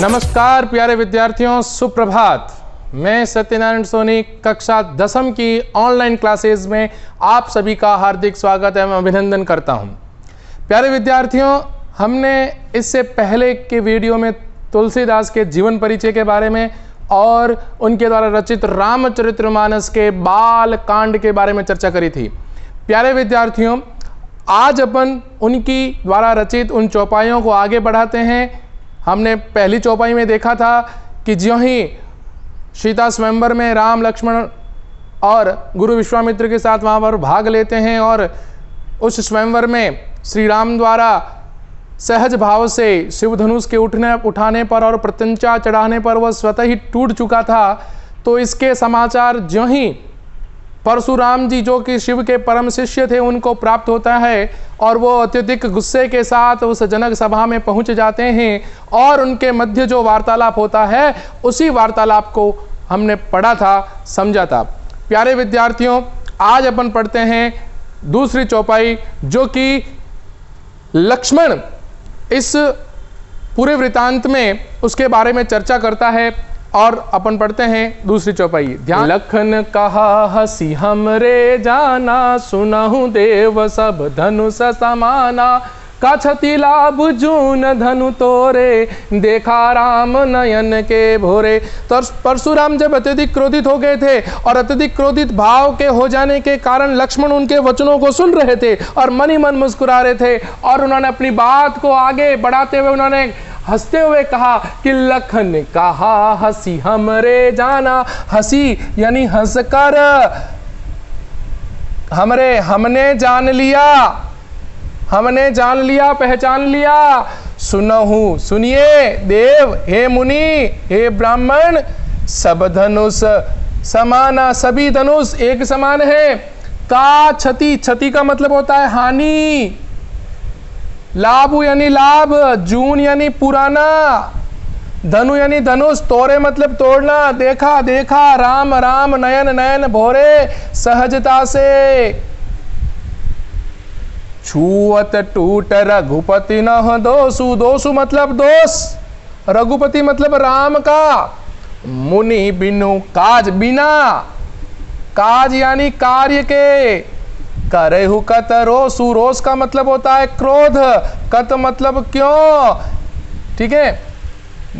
नमस्कार प्यारे विद्यार्थियों, सुप्रभात। मैं सत्यनारायण सोनी कक्षा 10वीं की ऑनलाइन क्लासेस में आप सभी का हार्दिक स्वागत एवं अभिनंदन करता हूं। प्यारे विद्यार्थियों, हमने इससे पहले के वीडियो में तुलसीदास के जीवन परिचय के बारे में और उनके द्वारा रचित रामचरितमानस के बाल कांड के बारे में चर्चा करी थी। प्यारे विद्यार्थियों, आज अपन उनकी द्वारा रचित उन चौपाइयों को आगे बढ़ाते हैं। हमने पहली चौपाई में देखा था कि ज्यों ही सीता स्वयंवर में राम लक्ष्मण और गुरु विश्वामित्र के साथ वहाँ पर भाग लेते हैं और उस स्वयंवर में श्री राम द्वारा सहज भाव से शिव धनुष के उठाने पर और प्रत्यंचा चढ़ाने पर वह स्वतः ही टूट चुका था। तो इसके समाचार ज्यों ही परशुराम जी, जो कि शिव के परम शिष्य थे, उनको प्राप्त होता है और वो अत्यधिक गुस्से के साथ उस जनक सभा में पहुंच जाते हैं और उनके मध्य जो वार्तालाप होता है उसी वार्तालाप को हमने पढ़ा था, समझा था। प्यारे विद्यार्थियों, आज अपन पढ़ते हैं दूसरी चौपाई, जो कि लक्ष्मण इस पूरे वृतांत में उसके बारे में चर्चा करता है। और अपन पढ़ते हैं दूसरी चौपाई। ध्यान। लखन कहा हसी हमरे जाना, सुनहु देव सब धनुष समाना, काछति लाभ जून धनु तोरे, देखा राम नयन के भोरे। तो परशुराम जब अत्यधिक क्रोधित हो गए थे और अत्यधिक क्रोधित भाव के हो जाने के कारण लक्ष्मण उनके वचनों को सुन रहे थे और मन ही मन मुस्कुरा रहे थे और उन्होंने अपनी बात को आगे बढ़ाते हुए उन्होंने हंसते हुए कहा कि लखन कहा हसी हमरे जाना। हंसी यानी हंसकर हमने जान लिया, हमने जान लिया, पहचान लिया। सुनहु, सुनिए देव, हे मुनि, हे ब्राह्मण, सब धनुष समाना, सभी धनुष एक समान है। का क्षति, क्षति का मतलब होता है हानि। लाभ यानी लाभ, जून यानी पुराना, धनु यानी धनुष, तोरे मतलब तोड़ना। देखा देखा, राम राम, नयन नयन भोरे, सहजता से। छुअत टूट रघुपति न दोषु, दोषु मतलब दोष, रघुपति मतलब राम का। मुनि बिनु काज, बिना काज यानी कार्य के। करहु कत रोसु, रोष का मतलब होता है क्रोध, कत मतलब क्यों, ठीक है।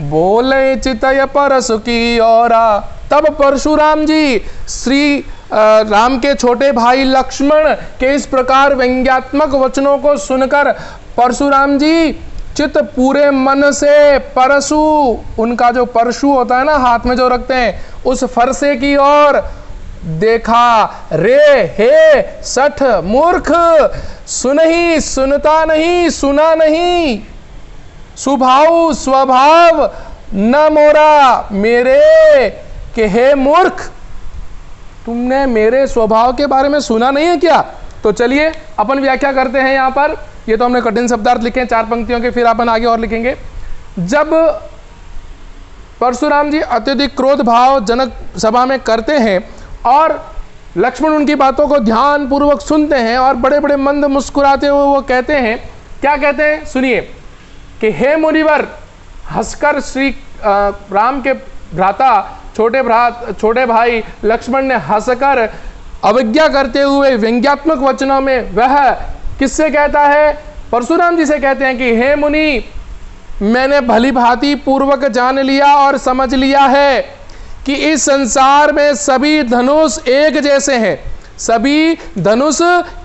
बोले चितय परसु की ओरा, तब परशुराम जी श्री राम के छोटे भाई लक्ष्मण के इस प्रकार व्यंग्यात्मक वचनों को सुनकर परशुराम जी चित पूरे मन से परशु, उनका जो परशु होता है ना हाथ में जो रखते हैं, उस फरसे की ओर देखा। रे हे सठ मूर्ख, सुनही सुनता नहीं, सुना नहीं, सुभाव स्वभाव न मोरा मेरे, के हे मूर्ख, तुमने मेरे स्वभाव के बारे में सुना नहीं है क्या। तो चलिए अपन व्याख्या करते हैं। यहाँ पर ये तो हमने कठिन शब्दार्थ लिखे हैं 4 पंक्तियों के, फिर अपन आगे और लिखेंगे। जब परशुराम जी अत्यधिक क्रोध भाव जनक सभा में करते हैं और लक्ष्मण उनकी बातों को ध्यान पूर्वक सुनते हैं और बड़े बड़े मंद मुस्कुराते हुए वो कहते हैं, क्या कहते हैं सुनिए, कि हे मुनिवर, हंसकर श्री राम के भ्राता छोटे भाई लक्ष्मण ने हंसकर अवज्ञा करते हुए व्यंग्यात्मक वचनों में वह किससे कहता है, परशुराम जी से कहते हैं कि हे मुनि, मैंने भली भांति पूर्वक जान लिया और समझ लिया है कि इस संसार में सभी धनुष एक जैसे हैं, सभी धनुष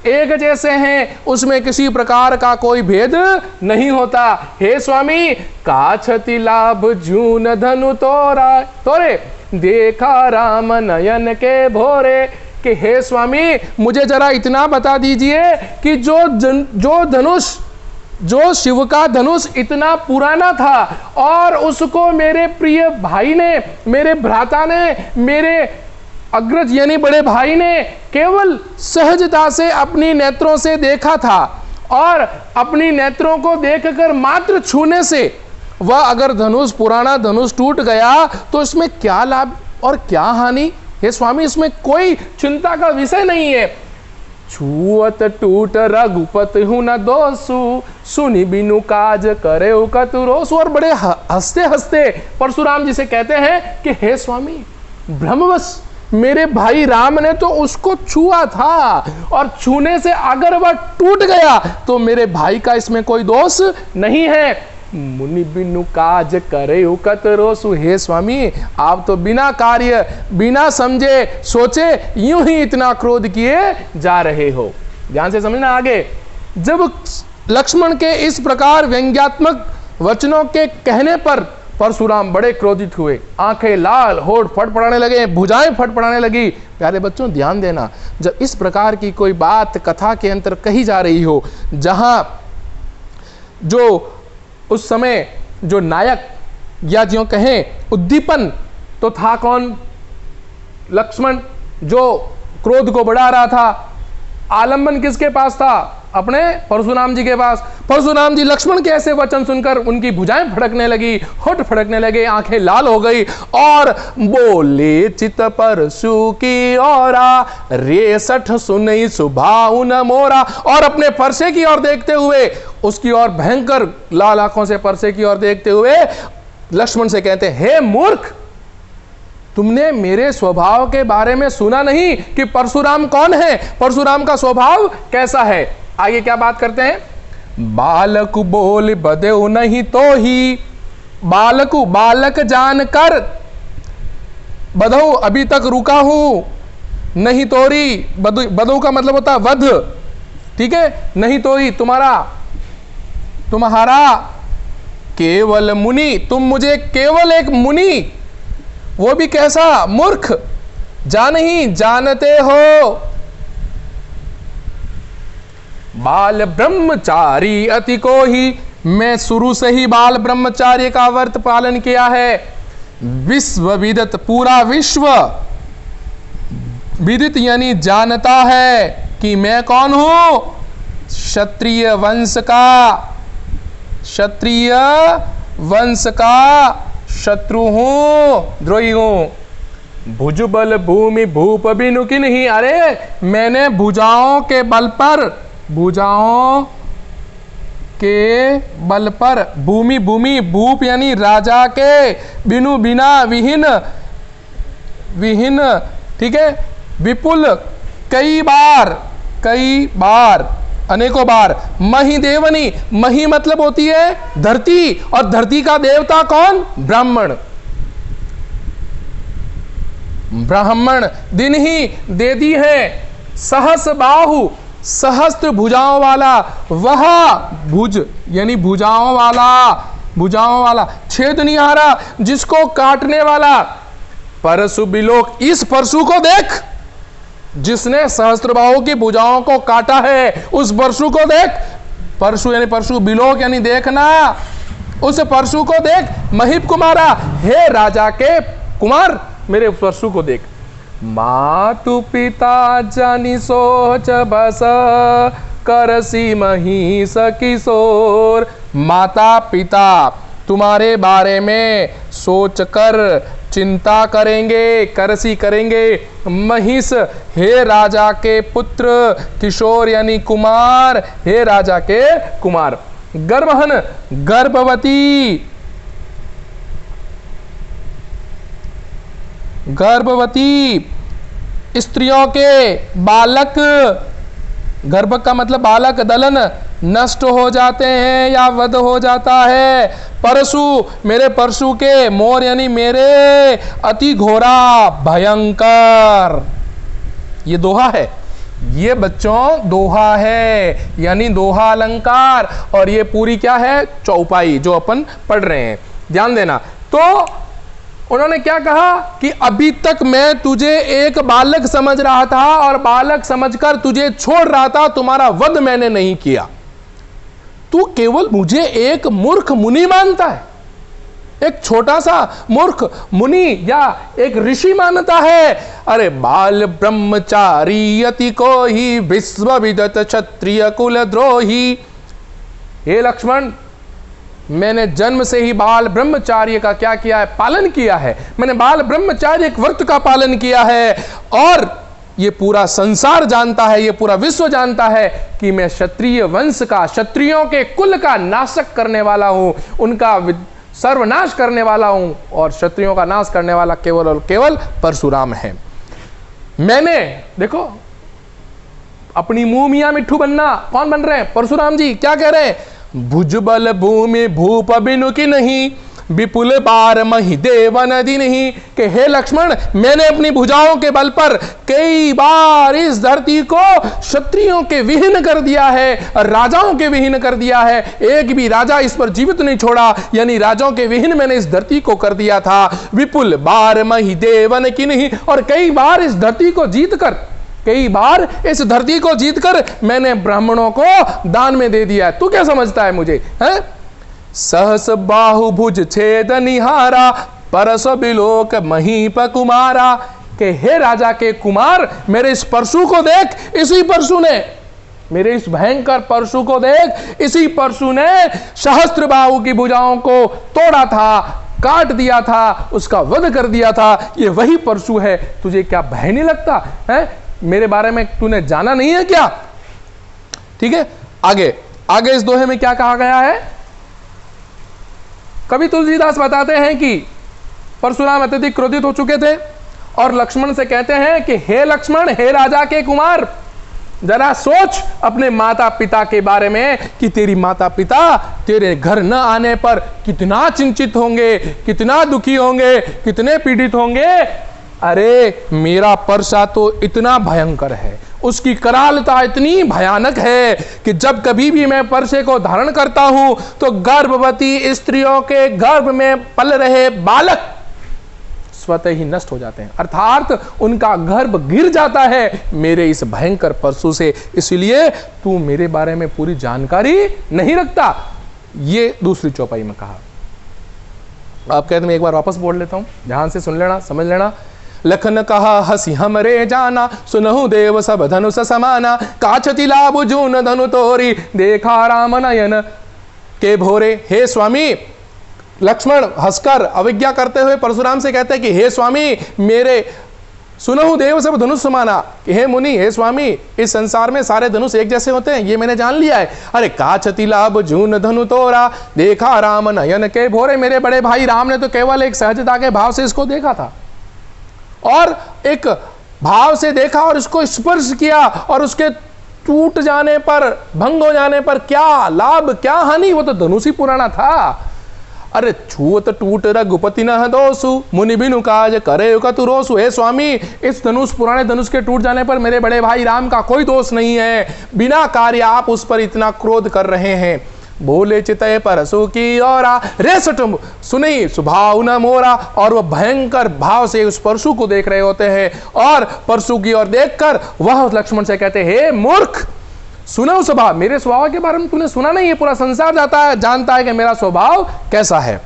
एक जैसे हैं, उसमें किसी प्रकार का कोई भेद नहीं होता। हे स्वामी, काछति लाभ जून धनु तोरे, देखा राम नयन के भोरे, कि हे स्वामी, मुझे जरा इतना बता दीजिए कि जो धनुष, जो शिव का धनुष इतना पुराना था और उसको मेरे प्रिय भाई ने, मेरे भ्राता ने, मेरे अग्रज यानी बड़े भाई ने केवल सहजता से अपनी नेत्रों से देखा था और अपनी नेत्रों को देखकर मात्र छूने से वह अगर धनुष, पुराना धनुष टूट गया तो इसमें क्या लाभ और क्या हानि। हे स्वामी, इसमें कोई चिंता का विषय नहीं है। छुअत टूट रघुपति हूं न दोसु, सुनी बिनु काज करे कतुरोसु। और बड़े हंसते हंसते परशुराम जी से कहते हैं कि हे स्वामी, ब्रह्मवश मेरे भाई राम ने तो उसको छुआ था, और छूने से अगर वह टूट गया तो मेरे भाई का इसमें कोई दोष नहीं है। मुनि बिनु काज करे कतरोसु। हे स्वामी, आप तो बिना कार्य बिना समझे सोचे यूं ही इतना क्रोध किए जा रहे हो। ध्यान से समझना आगे। जब लक्ष्मण के इस प्रकार व्यंग्यात्मक वचनों के कहने पर परशुराम बड़े क्रोधित हुए, आंखें लाल, होठ फटफड़ाने लगे, भुजाएं फटफड़ाने लगी। प्यारे बच्चों ध्यान देना, जब इस प्रकार की कोई बात कथा के अंतर कही जा रही हो, जहां जो उस समय जो नायक या जो कहें उद्दीपन तो था कौन? लक्ष्मण, जो क्रोध को बढ़ा रहा था। आलंबन किसके पास था? अपने परशुराम जी के पास। परशुराम जी लक्ष्मण के ऐसे वचन सुनकर उनकी भुजाएं फड़कने लगी, होठ फड़कने लगे, आंखें लाल हो गई और बोले चित परशु की ओरा, रेसठ सुनई सुभाउ न मोरा। और अपने परसे की ओर देखते हुए, उसकी ओर भयंकर लाल आंखों से परसे की ओर देखते हुए लक्ष्मण से कहते, हे मूर्ख, तुमने मेरे स्वभाव के बारे में सुना नहीं कि परशुराम कौन है, परशुराम का स्वभाव कैसा है। आगे क्या बात करते हैं? बालक बोल बदेउ नहीं तो ही, बालक जानकर बधो अभी तक रुका हूं, नहीं तोरी। बधो का मतलब होता है वध, ठीक है। नहीं तोरी तुम्हारा केवल मुनि, तुम मुझे केवल एक मुनि, वो भी कैसा? मूर्ख, जान ही जानते हो। बाल ब्रह्मचारी अति को ही, मैं शुरू से ही बाल ब्रह्मचार्य का व्रत पालन किया है। विश्व विदित, पूरा विश्व विदित यानी जानता है कि मैं कौन हूं? क्षत्रिय वंश का शत्रु हूं, द्रोही हूं। भुजबल भूमि भूप बिनु किन्ही, अरे मैंने भुजाओं के बल पर भूमि भूप यानी राजा के, बिनु बिना, विहीन, ठीक है। विपुल कई बार अनेकों बार। मही देवनी, मही मतलब होती है धरती, और धरती का देवता कौन? ब्राह्मण। दिन ही दे दी है। सहस बाहु, सहस्त्र भुजाओं वाला, वह भुज यानी भुजाओं वाला। छेद निहारा, जिसको काटने वाला। परशु बिलोक, इस परशु को देख, जिसने सहस्त्रबाहु की भुजाओं को काटा है, उस परशु को देख। परशु यानी परशु, बिलोक यानी देखना, उस परशु को देख। महीप कुमारा, हे राजा के कुमार, मेरे परशु को देख। मातु पिता जानी सोच बस, करसी महिष किशोर। माता पिता तुम्हारे बारे में सोचकर चिंता करेंगे, करसी करेंगे। महिष, हे राजा के पुत्र। किशोर यानी कुमार, हे राजा के कुमार। गर्भहन, गर्भवती स्त्रियों के बालक, गर्भ का मतलब बालक, दलन नष्ट हो जाते हैं या वध हो जाता है। परशु, मेरे परशु के। मोर यानी मेरे, अति घोरा, भयंकर। ये दोहा है, ये बच्चों दोहा है, यानी दोहा अलंकार। और ये पूरी क्या है? चौपाई, जो अपन पढ़ रहे हैं। ध्यान देना। तो उन्होंने क्या कहा कि अभी तक मैं तुझे एक बालक समझ रहा था, और बालक समझकर तुझे छोड़ रहा था, तुम्हारा वध मैंने नहीं किया। तू केवल मुझे एक मूर्ख मुनि मानता है, एक छोटा सा मूर्ख मुनि या एक ऋषि मानता है। अरे बाल ब्रह्मचारी अति को ही, विश्व विदित क्षत्रिय कुल द्रोही। हे लक्ष्मण, मैंने जन्म से ही बाल ब्रह्मचार्य का क्या किया है? पालन किया है। मैंने बाल ब्रह्मचार्य एक व्रत का पालन किया है। और ये पूरा संसार जानता है, ये पूरा विश्व जानता है कि मैं क्षत्रिय वंश का, क्षत्रियों के कुल का नाशक करने वाला हूं, उनका सर्वनाश करने वाला हूं, और क्षत्रियों का नाश करने वाला केवल और केवल परशुराम है। मैंने देखो अपनी मुंह मियां मिट्ठू बनना, कौन बन रहे हैं? परशुराम जी क्या कह रहे हैं? भुजबल भूमि भूप बिनु की नहीं, विपुल बार मही देव नदी नहीं, कि हे लक्ष्मण, मैंने अपनी भुजाओं के बल पर कई बार इस धरती को क्षत्रियों के विहीन कर दिया है, राजाओं के विहीन कर दिया है, एक भी राजा इस पर जीवित नहीं छोड़ा, यानी राजाओं के विहीन मैंने इस धरती को कर दिया था। विपुल बार मही देवन की नहीं, और कई बार इस धरती को जीतकर, कई बार इस धरती को जीतकर मैंने ब्राह्मणों को दान में दे दिया। तू क्या समझता है मुझे? है सहस बाहुभुज छेद निहारा, परस बिलोक महीप कुमारा, के हे राजा के कुमार, मेरे इस परशु को देख, इसी परशु ने, मेरे इस भयंकर परशु को देख, इसी परशु ने सहस्त्र बाहु की भुजाओं को तोड़ा था, काट दिया था, उसका वध कर दिया था। ये वही परशु है। तुझे क्या भय नहीं लगता है? मेरे बारे में तूने जाना नहीं है क्या? ठीक है, आगे आगे इस दोहे में क्या कहा गया है? कवि तुलसीदास बताते हैं कि परशुराम अत्यधिक क्रोधित हो चुके थे और लक्ष्मण से कहते हैं कि हे लक्ष्मण, हे राजा के कुमार, जरा सोच अपने माता पिता के बारे में कि तेरी माता पिता तेरे घर न आने पर कितना चिंतित होंगे, कितना दुखी होंगे, कितने पीड़ित होंगे। अरे मेरा परसा तो इतना भयंकर है, उसकी करालता इतनी भयानक है कि जब कभी भी मैं परसे को धारण करता हूं तो गर्भवती स्त्रियों के गर्भ में पल रहे बालक स्वतः ही नष्ट हो जाते हैं, अर्थात उनका गर्भ गिर जाता है मेरे इस भयंकर परशु से। इसलिए तू मेरे बारे में पूरी जानकारी नहीं रखता। ये दूसरी चौपाई में कहा। आप कहते मैं एक बार वापस बोल लेता हूं, ध्यान से सुन लेना, समझ लेना। लखन कहा हसी हमरे जाना, सुनहु देव सब धनुष समाना, काछति लाभ जून धनु तोरी, देखा राम नयन के भोरे। हे स्वामी, लक्ष्मण हंसकर अविज्ञा करते हुए परशुराम से कहते हैं कि हे स्वामी, मेरे सुनहु देव सब धनुष समाना, हे मुनि, हे स्वामी, इस संसार में सारे धनुष एक जैसे होते हैं, ये मैंने जान लिया है। अरे काछति लाभ जून धनु तोरा, देखा राम नयन के भोरे। मेरे बड़े भाई राम ने तो केवल एक सहजता के भाव से इसको देखा था और एक भाव से देखा और इसको स्पर्श किया, और उसके टूट जाने पर, भंग हो जाने पर क्या लाभ क्या हानि, वो तो धनुष ही पुराना था। अरे छूत टूट रघुपति न दोषु, मुनि बिनु काज करे कतु रोसु। हे स्वामी, इस धनुष, पुराने धनुष के टूट जाने पर मेरे बड़े भाई राम का कोई दोष नहीं है, बिना कार्य आप उस पर इतना क्रोध कर रहे हैं। बोले चितय परसु की ओरा, रे सटुम सुनी सुभाव न मोरा। और वह भयंकर भाव से उस परशु को देख रहे होते हैं, और परशु की ओर देखकर वह लक्ष्मण से कहते हैं, हे मूर्ख, सुनो स्वभाव, मेरे स्वभाव के बारे में तूने सुना नहीं है? पूरा संसार जानता है कि मेरा स्वभाव कैसा है।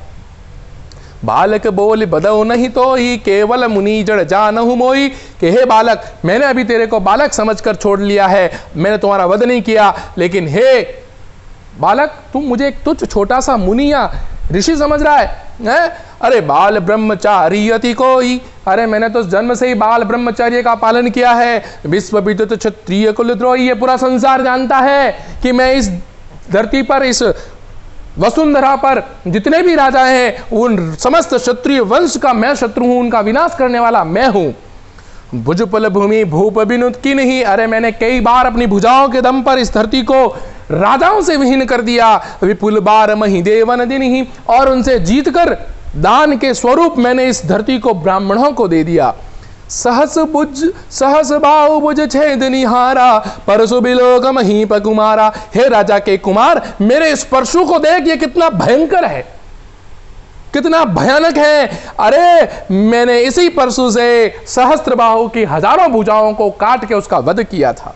बालक बोल बदऊ नहीं तो ही, केवल मुनि जड़ जानहु मोई। कि हे बालक, मैंने अभी तेरे को बालक समझकर छोड़ लिया है, मैंने तुम्हारा वध नहीं किया, लेकिन हे बालक, तुम मुझे एक तुच्छ छोटा सा मुनि या ऋषि समझ रहा है? अरे बाल ब्रह्मचारी अति कोई, अरे मैंने तो जन्म से ही बाल ब्रह्मचर्य का पालन किया है। विश्व विदित क्षत्रिय कुलद्रोही, ये पूरा संसार जानता है कि मैं इस धरती पर, इस वसुंधरा पर जितने भी राजा हैं उन समस्त क्षत्रिय वंश का मैं शत्रु हूं, उनका विनाश करने वाला मैं हूं। भुजपल भूमि भूप बिनुत की नहीं, अरे मैंने कई बार अपनी भुजाओं के दम पर इस धरती को राजाओं से विहीन कर दिया। विपुल बार मही देवन दिनहि, और उनसे जीतकर दान के स्वरूप मैंने इस धरती को ब्राह्मणों को दे दिया। सहस बाहु भुज छेद निहारा, परशु बिलोक महीप कुमारा। हे राजा के कुमार, मेरे इस परशु को देख, ये कितना भयंकर है, कितना भयानक है। अरे मैंने इसी परशु से सहस्त्र बाहु की हजारों भुजाओं को काट के उसका वध किया था।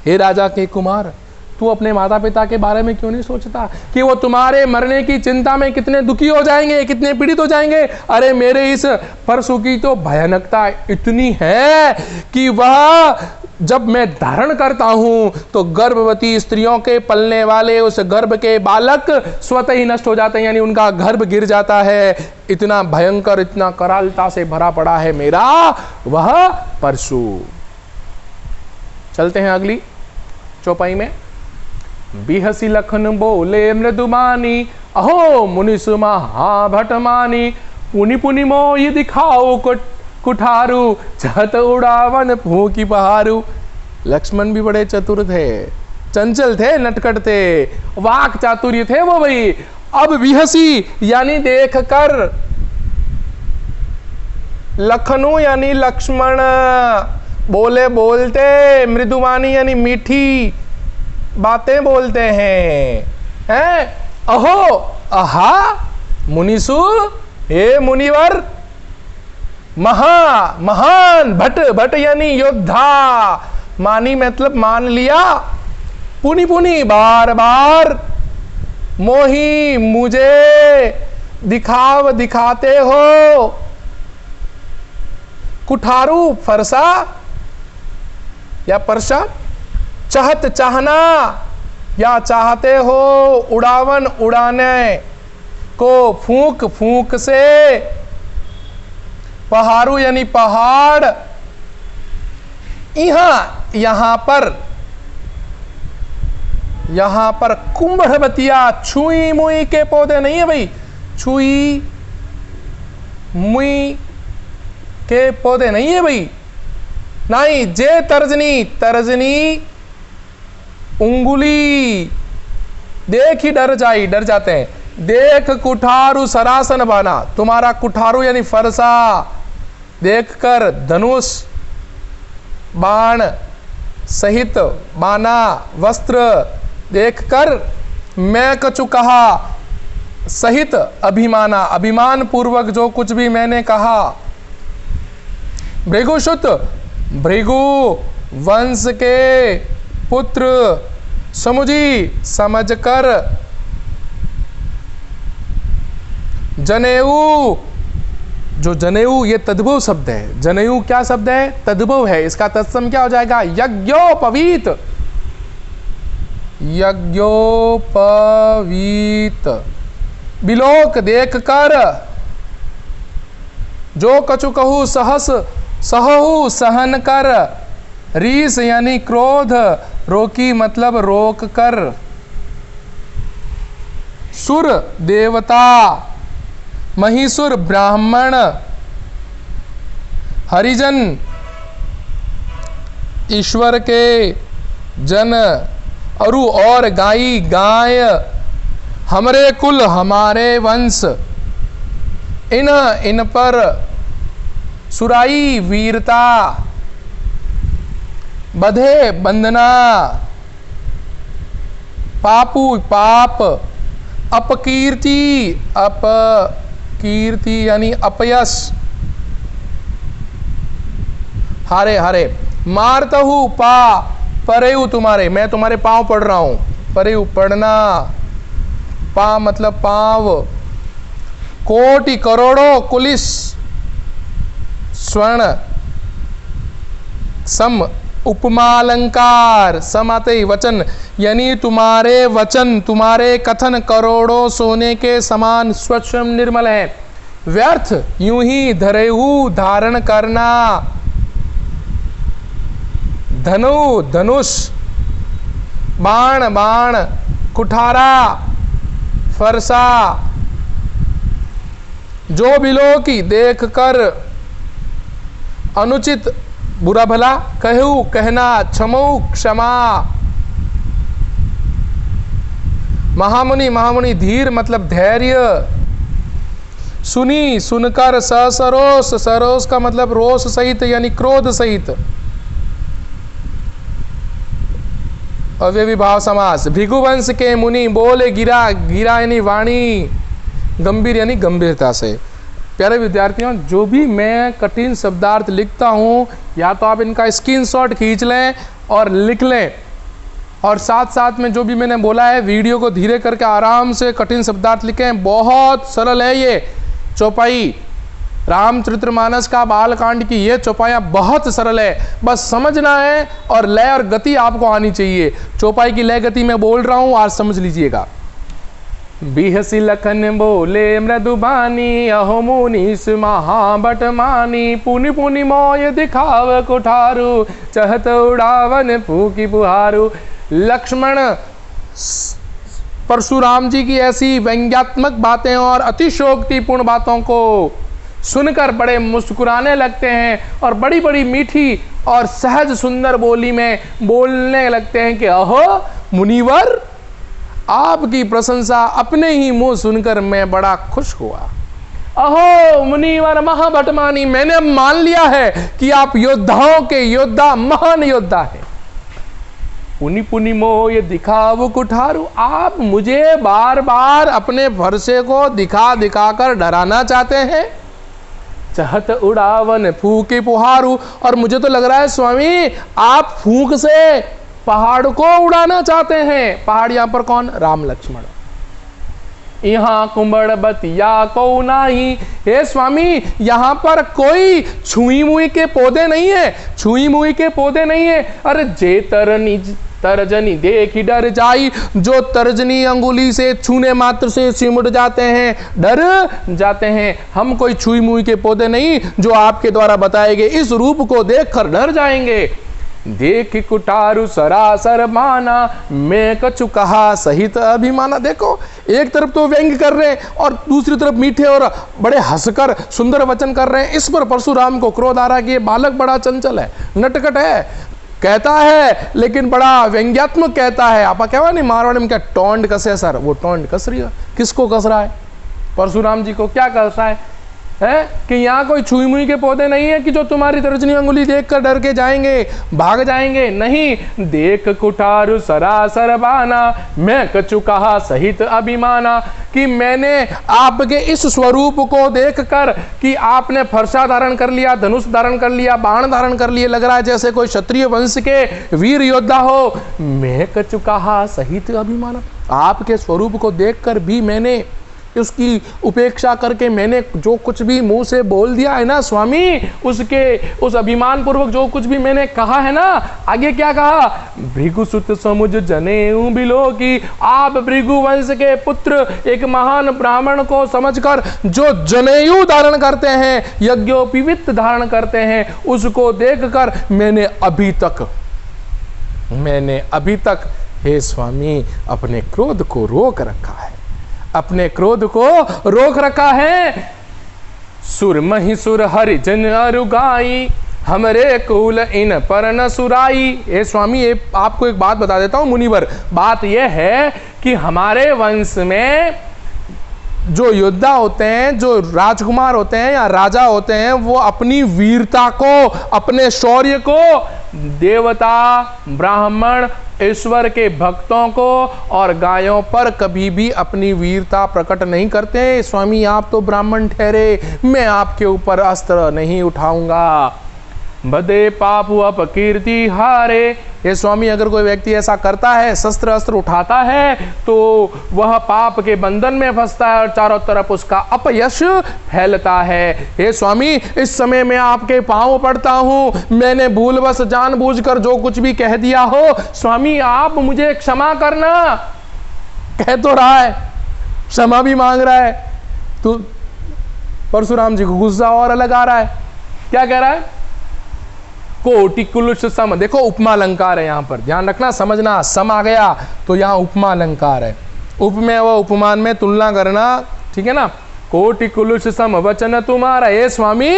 हे राजा के कुमार, तू अपने माता पिता के बारे में क्यों नहीं सोचता कि वो तुम्हारे मरने की चिंता में कितने दुखी हो जाएंगे, कितने पीड़ित हो जाएंगे। अरे मेरे इस परशु की तो भयानकता इतनी है कि वह जब मैं धारण करता हूं तो गर्भवती स्त्रियों के पलने वाले उस गर्भ के बालक स्वतः ही नष्ट हो जाते हैं, यानी उनका गर्भ गिर जाता है। इतना भयंकर, इतना करालता से भरा पड़ा है मेरा वह परशु। चलते हैं अगली चौपाई में। बिहसी लखन बोले मृदुमानी, अहो मुनिस महाभट मानी, पुनि पुनि मोहि दिखाओ कुठारू, चहत उड़ावन फूकी पहारू। लक्ष्मण भी बड़े चतुर थे, चंचल थे, नटखट थे, वाक चातुर्य थे वो भाई। अब विहसी यानी देख कर, लखनऊ यानी लक्ष्मण, बोले बोलते, मृदुवानी यानी मीठी बातें बोलते हैं। अहो आहा मुनिसु, हे मुनिवर, महान भट यानी योद्धा, मानी मतलब मान लिया, पुनि पुनि बार बार, मोही मुझे दिखाते हो, कुठारू फरसा या परसा, चाहत चाहना या चाहते हो, उड़ावन उड़ाने को, फूंक फूंक से, पहाड़ू यानी पहाड़। यहां पर कुंभड़बतिया छुई मुई के पौधे नहीं है भाई, छुई मुई के पौधे नहीं है भाई, नहीं। जे तर्जनी उंगुली, देख ही डर जाते हैं। देख कुठारू सरासन बाना, तुम्हारा कुठारू यानी फरसा देखकर, धनुष बाण सहित बाना वस्त्र देखकर, मैं कछु कहा सहित अभिमाना, अभिमान पूर्वक जो कुछ भी मैंने कहा। भृगुसुत, भृगु वंश के पुत्र, समुझी समझकर, जनेऊ, जो जनेऊ ये तद्भव शब्द है। जनेऊ क्या शब्द है? तद्भव है। इसका तत्सम क्या हो जाएगा? यज्ञोपवीत, यज्ञोपवीत। बिलोक देखकर, जो कछु कहू सहस सहु सहन कर, रीस यानी क्रोध, रोकी मतलब रोक कर। सुर देवता, महिषुर ब्राह्मण, हरिजन ईश्वर के जन, अरु और गाई गाय, हमरे कुल हमारे वंश, इन पर सुराई वीरता, बधे बंदना, पापू पाप, अपकीर्ति, अपकीर्ति यानी अपयश, हारे हारे, मारतहु पा, परेऊ तुम्हारे, मैं तुम्हारे पांव पढ़ रहा हूं, परेऊ पढ़ना, पा मतलब पांव, कोटि करोड़ों कुलिस स्वर्ण, सम उपमालंकार, सम आते ही वचन यानी तुम्हारे वचन, तुम्हारे कथन करोड़ों सोने के समान स्वच्छ निर्मल है। व्यर्थ यूं ही धरेहु धारण करना, धनु धनुष, बाण बाण, कुठारा फरसा, जो बिलो की देख कर, अनुचित बुरा भला, कहू कहना, क्षमऊ क्षमा। महामुनि, महामुनि धीर मतलब धैर्य, सुनी सुनकर, सरोस, सरोस का मतलब रोष सहित यानी क्रोध सहित। अव्ययी भाव समास। भृगुवंश के मुनि बोले गिरा, गिरा यानी वाणी, गंभीर यानी गंभीरता से। प्यारे विद्यार्थियों, जो भी मैं कठिन शब्दार्थ लिखता हूँ, या तो आप इनका स्क्रीनशॉट खींच लें और लिख लें, और साथ साथ में जो भी मैंने बोला है वीडियो को धीरे करके आराम से कठिन शब्दार्थ लिखें। बहुत सरल है ये चौपाई, रामचरितमानस का बालकांड की ये चौपाइयाँ बहुत सरल है, बस समझना है और लय और गति आपको आनी चाहिए। चौपाई की लय गति मैं बोल रहा हूँ, आज समझ लीजिएगा। बिहसी लखन बोले मृदुबानी, अहो मुनीस महाबट मानी, पुनि पुनि मोय दिखाव कुठारू, चहत उड़ावन फूकी बुहारू। लक्ष्मण परशुराम जी की ऐसी व्यंग्यात्मक बातें और अतिशयोक्तिपूर्ण बातों को सुनकर बड़े मुस्कुराने लगते हैं और बड़ी बड़ी मीठी और सहज सुंदर बोली में बोलने लगते हैं कि अहो मुनिवर, आपकी प्रशंसा अपने ही मुंह सुनकर मैं बड़ा खुश हुआ। अहो मुनिवर महाभटमानी, मैंने अब मान लिया है कि आप योद्धाओं के योद्धा, महान योद्धा है। पुनि पुनि मोय दिखाव कुठारू, आप मुझे बार बार अपने फरसे को दिखा दिखा कर डराना चाहते हैं। चहत उड़ावन फूके पुहारू, और मुझे तो लग रहा है स्वामी आप फूंक से पहाड़ को उड़ाना चाहते हैं। पहाड़ यहां पर कौन? राम लक्ष्मण। यहाँ कुंभड़ बतिया को नाही, हे स्वामी यहाँ पर कोई छुई मुई के पौधे नहीं है, छुई मुई के पौधे नहीं है। अरे जे तर्जनी देखी डर जाई, जो तर्जनी अंगुली से छूने मात्र से सिमट जाते हैं, डर जाते हैं। हम कोई छुई मुई के पौधे नहीं जो आपके द्वारा बताए गए इस रूप को देखकर डर जाएंगे। देख कुटारू सरासर माना, मैं कछु कहा सहित अभिमाना। देखो एक तरफ तो व्यंग कर रहे हैं और दूसरी तरफ मीठे और बड़े हंसकर सुंदर वचन कर रहे हैं। इस पर परशुराम को क्रोध आ रहा कि ये बालक बड़ा चंचल है, नटखट है, कहता है लेकिन बड़ा व्यंग्यात्मक कहता है। आप क्या नहीं मारवाड़ी में क्या टोंड कसे सर, वो टोंड कस रही है। किसको कस रहा है? परशुराम जी को क्या कस रहा है कि यहाँ कोई छुई मुई के पौधे नहीं है कि जो तुम्हारी तर्जनी अंगुली देखकर डर के जाएंगे, भाग जाएंगे। नहीं, देख कुठारू सरासर बाना, मैं कछु कहा सहित अभिमाना, कि मैंने आपके इस स्वरूप को देखकर कि आपने फरसा धारण कर लिया, धनुष धारण कर लिया, बाण धारण कर लिए, लग रहा है जैसे कोई क्षत्रिय वंश के वीर योद्धा हो। मैं कछु कहा सहित अभिमाना, आपके स्वरूप को देखकर भी मैंने उसकी उपेक्षा करके मैंने जो कुछ भी मुंह से बोल दिया है ना स्वामी, उसके उस अभिमान पूर्वक जो कुछ भी मैंने कहा है ना, आगे क्या कहा? भृगुसुत समुझ जनेऊ बिलो की, आप भृगुवंश के पुत्र एक महान ब्राह्मण को समझकर जो जनेऊ धारण करते हैं, यज्ञोपवीत धारण करते हैं, उसको देखकर मैंने अभी तक हे स्वामी अपने क्रोध को रोक रखा है, अपने क्रोध को रोक रखा है। सुर महिसुर हरिजन अरुगाई, हमरे कुल इन पर न सुराई। ए स्वामी, ये आपको एक बात बता देता हूं मुनिवर, बात यह है कि हमारे वंश में जो योद्धा होते हैं, जो राजकुमार होते हैं या राजा होते हैं, वो अपनी वीरता को, अपने शौर्य को देवता, ब्राह्मण, ईश्वर के भक्तों को और गायों पर कभी भी अपनी वीरता प्रकट नहीं करते। स्वामी आप तो ब्राह्मण ठहरे, मैं आपके ऊपर अस्त्र नहीं उठाऊंगा। बदे पापु अपकीर्ति हारे, ये स्वामी अगर कोई व्यक्ति ऐसा करता है, शस्त्र अस्त्र उठाता है, तो वह पाप के बंधन में फंसता है और चारों तरफ उसका अपयश फैलता है। हे स्वामी, इस समय मैं आपके पांव पड़ता हूं, मैंने भूलवश जानबूझकर जो कुछ भी कह दिया हो, स्वामी आप मुझे क्षमा करना। कह तो रहा है, क्षमा भी मांग रहा है, तो परशुराम जी को गुस्सा और अलग आ रहा है। क्या कह रहा है? कोटि कुलुष सम, देखो उपमा अलंकार है यहां पर, ध्यान रखना, समझना। सम आ गया तो यहां उपमा अलंकार है, उप में व उपमान में तुलना करना, ठीक है ना। कोटि कुलुष सम वचन तुम्हारा, हे स्वामी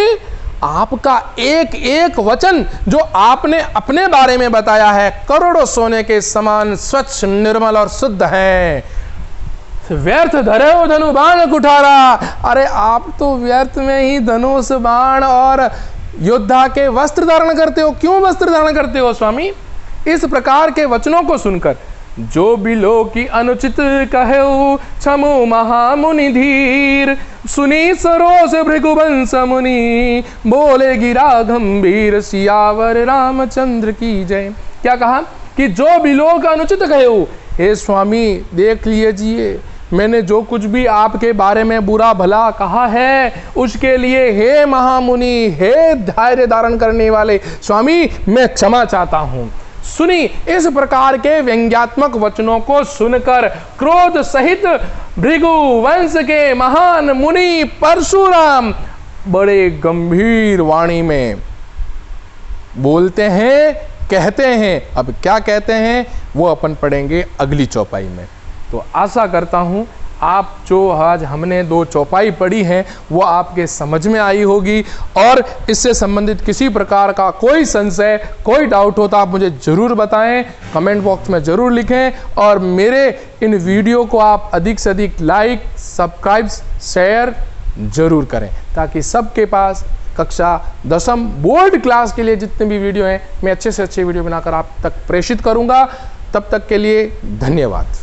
आपका एक एक वचन जो आपने अपने बारे में बताया है, करोड़ों सोने के समान स्वच्छ, निर्मल और शुद्ध है। व्यर्थ धरे हो धनु बाण कुठारा, अरे आप तो व्यर्थ में ही धनुष बाण और योद्धा के वस्त्र धारण करते हो। क्यों वस्त्र धारण करते हो स्वामी? इस प्रकार के वचनों को सुनकर, जो बिलो की अनुचित कहो क्षमो महामुनि धीर, सुनी सरोस भृगुवंश मुनि, बोले गिरा गंभीर, सियावर रामचंद्र की जय। क्या कहा? कि जो बिलो का अनुचित कहो, हे स्वामी देख लीजिए, मैंने जो कुछ भी आपके बारे में बुरा भला कहा है, उसके लिए हे महामुनि, हे धैर्य धारण करने वाले स्वामी, मैं क्षमा चाहता हूं। सुनी। इस प्रकार के व्यंग्यात्मक वचनों को सुनकर क्रोध सहित भृगु वंश के महान मुनि परशुराम बड़े गंभीर वाणी में बोलते हैं, कहते हैं। अब क्या कहते हैं वो अपन पढ़ेंगे अगली चौपाई में। तो आशा करता हूं आप जो आज हमने 2 चौपाई पढ़ी हैं वो आपके समझ में आई होगी, और इससे संबंधित किसी प्रकार का कोई संशय, कोई डाउट हो तो आप मुझे ज़रूर बताएं, कमेंट बॉक्स में ज़रूर लिखें। और मेरे इन वीडियो को आप अधिक से अधिक लाइक, सब्सक्राइब, शेयर ज़रूर करें, ताकि सबके पास कक्षा 10वीं बोर्ड क्लास के लिए जितने भी वीडियो हैं मैं अच्छे से अच्छे वीडियो बनाकर आप तक प्रेषित करूंगा। तब तक के लिए धन्यवाद।